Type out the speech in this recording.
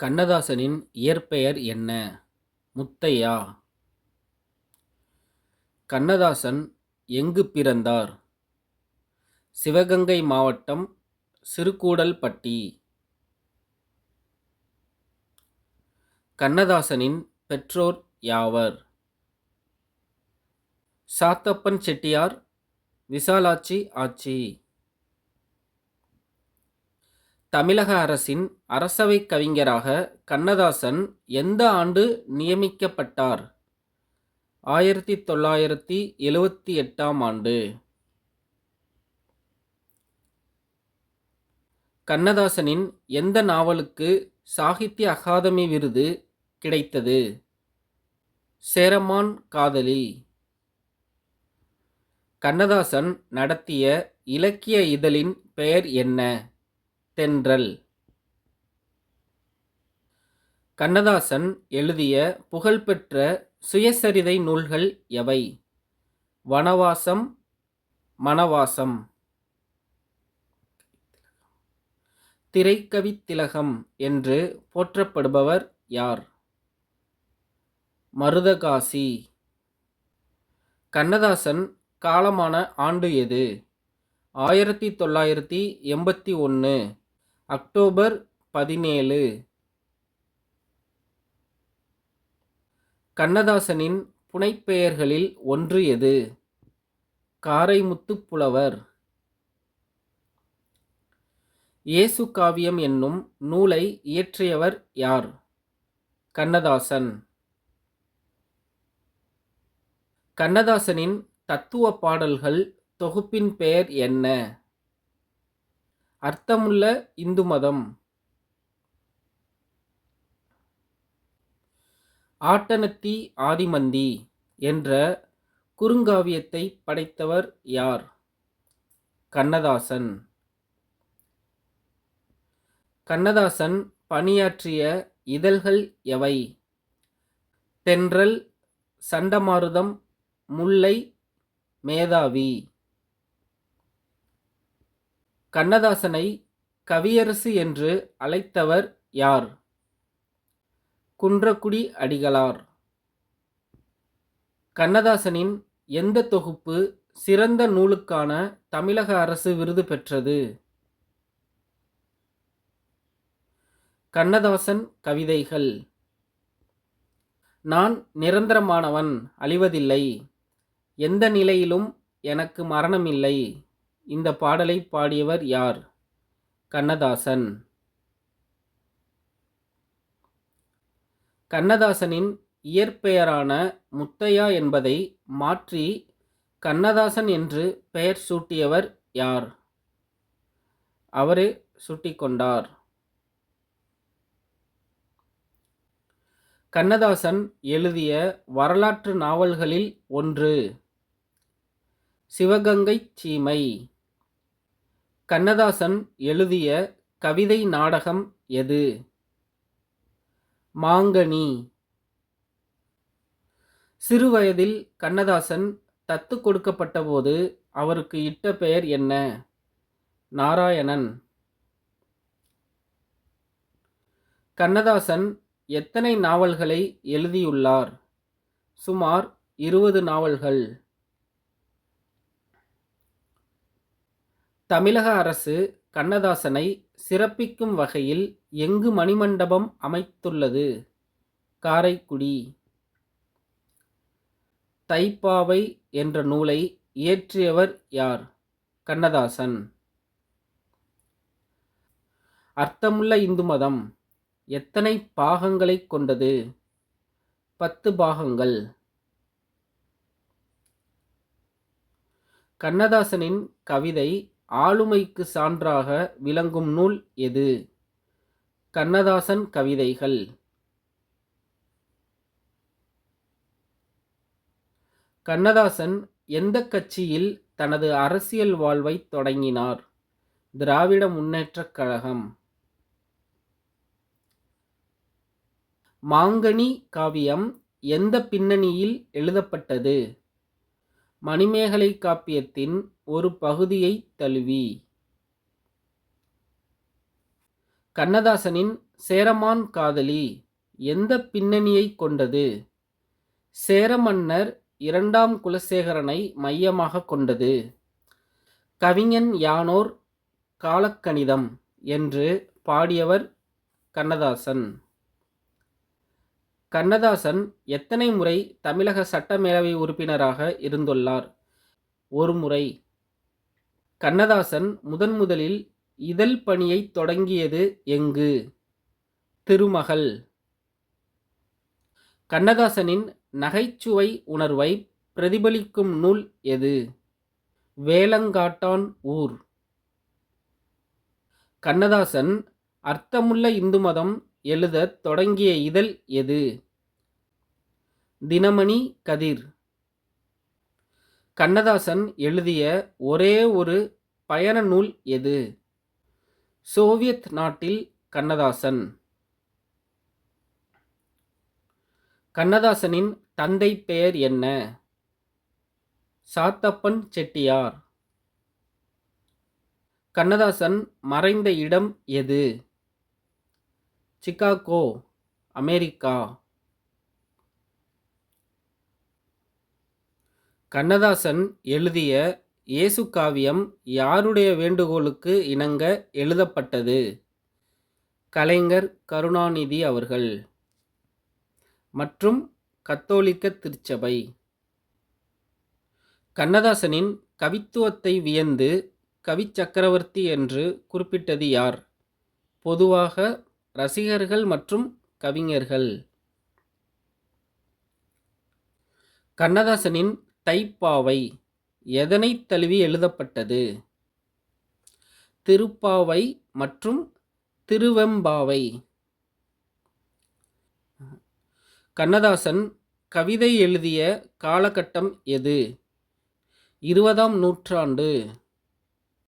கண்ணதாசனின் இயற்பெயர் என்ன? முத்தையா. கண்ணதாசன் எங்கு பிறந்தார்? சிவகங்கை மாவட்டம் சிறுகூடல்பட்டி. கண்ணதாசனின் பெற்றோர் யாவர்? சாத்தப்பன் செட்டியார், விசாலாட்சி ஆச்சி. தமிழக அரசின் அரசவை கவிஞராக கண்ணதாசன் எந்த ஆண்டு நியமிக்கப்பட்டார்? 1978ஆம் ஆண்டு. கண்ணதாசனின் எந்த நாவலுக்கு சாகித்ய அகாதமி விருது கிடைத்தது? சேரமான் காதலி. கண்ணதாசன் நடத்திய இலக்கிய இதழின் பெயர் என்ன? தென்றல். கண்ணதாசன் எழுதிய புகழ்பெற்ற சுயசரிதை நூல்கள் எவை? வனவாசம், மணவாசம். திரைக்கவித்திலகம் என்று போற்றப்படுபவர் யார்? மருதகாசி. கண்ணதாசன் காலமான ஆண்டு எது? 1981 அக்டோபர் 17. கண்ணதாசனின் புனைப்பெயர்களில் ஒன்று எது? காரைமுத்துப் புலவர். இயேசு காவியம் என்னும் நூலை இயற்றியவர் யார்? கண்ணதாசன். கண்ணதாசனின் தத்துவ பாடல்கள் தொகுப்பின் பெயர் என்ன? அர்த்தமுள்ள இந்து மதம். ஆட்டனத்தி ஆதிமந்தி என்ற குறுங்காவியத்தை படைத்தவர் யார்? கண்ணதாசன். கண்ணதாசன் பணியாற்றிய இதழ்கள் எவை? தென்றல், சண்டமாருதம், முல்லை, மேதாவி. கண்ணதாசனை கவியரசு என்று அழைத்தவர் யார்? குன்றக்குடி அடிகளார். கண்ணதாசனின் எந்த தொகுப்பு சிறந்த நூலுக்கான தமிழக அரசு விருது பெற்றது? கண்ணதாசன் கவிதைகள். நான் நிரந்தரமானவன், அழிவதில்லை, எந்த நிலையிலும் எனக்கு மரணமில்லை. இந்த பாடலை பாடியவர் யார்? கண்ணதாசன். கண்ணதாசனின் இயற்பெயரான முத்தையா என்பதை மாற்றி கண்ணதாசன் என்று பெயர் சூட்டியவர் யார்? அவரே சூட்டிக்கொண்டார். கண்ணதாசன் எழுதிய வரலாற்று நாவல்களில் ஒன்று. சிவகங்கை சீமை. கண்ணதாசன் எழுதிய கவிதை நாடகம் எது? மாங்கனி. சிறுவயதில் கண்ணதாசன் தத்து கொடுக்கப்பட்டபோது அவருக்கு இட்ட பெயர் என்ன? நாராயணன். கண்ணதாசன் எத்தனை நாவல்களை எழுதியுள்ளார்? சுமார் 20 நாவல்கள். தமிழக அரசு கண்ணதாசனை சிறப்பிக்கும் வகையில் எங்கு மணிமண்டபம் அமைத்துள்ளது? காரைக்குடி. தைப்பாவை என்ற நூலை இயற்றியவர் யார்? கண்ணதாசன். அர்த்தமுள்ள இந்து மதம் எத்தனை பாகங்களை கொண்டது? 10 பாகங்கள். கண்ணதாசனின் கவிதை ஆளுமைக்கு சான்றாக விளங்கும் நூல் எது? கண்ணதாசன் கவிதைகள். கண்ணதாசன் எந்த கட்சியில் தனது அரசியல் வாழ்வை தொடங்கினார்? திராவிட முன்னேற்றக் கழகம். மாங்கனி காவியம் எந்த பின்னணியில் எழுதப்பட்டது? மணிமேகலை காப்பியத்தின் ஒரு பகுதியை தழுவி. கண்ணதாசனின் சேரமான் காதலி எந்த பின்னணியைக் கொண்டது? சேர மன்னர் 2ஆம் குலசேகரனை மையமாகக் கொண்டது. கவிஞன் யானோர் காலக்கணிதம் என்று பாடியவர் கண்ணதாசன். கண்ணதாசன் எத்தனை முறை தமிழக சட்டமேலவை உறுப்பினராக இருந்துள்ளார்? ஒரு முறை. கண்ணதாசன் முதன்முதலில் இதழ் பணியைத் தொடங்கியது எங்கு? திருமகள். கண்ணதாசனின் நகைச்சுவை உணர்வை பிரதிபலிக்கும் நூல் எது? வேலங்காட்டான் ஊர். கண்ணதாசன் அர்த்தமுள்ள இந்து மதம் எழுதத் தொடங்கிய இதழ் எது? தினமணி கதிர். கண்ணதாசன் எழுதிய ஒரே ஒரு பயண நூல் எது? சோவியத் நாட்டில் கண்ணதாசன். கண்ணதாசனின் தந்தை பெயர் என்ன? சாத்தப்பன் செட்டியார். கண்ணதாசன் மறைந்த இடம் எது? Chicago, America. கண்ணதாசன் எழுதிய இயேசு காவியம் யாருடைய வேண்டுகோளுக்கு இணங்க எழுதப்பட்டது? கலைஞர் கருணாநிதி அவர்கள் மற்றும் கத்தோலிக்க திருச்சபை. கண்ணதாசனின் கவித்துவத்தை வியந்து கவிச்சக்கரவர்த்தி என்று குறிப்பிட்டது யார்? பொதுவாக ரசிகர்கள் மற்றும் கவிஞர்கள். கண்ணதாசனின் தைப்பாவை எதனைத் தழுவி எழுதப்பட்டது? திருப்பாவை மற்றும் திருவெம்பாவை. கண்ணதாசன் கவிதை எழுதிய காலகட்டம் எது? 20ஆம் நூற்றாண்டு.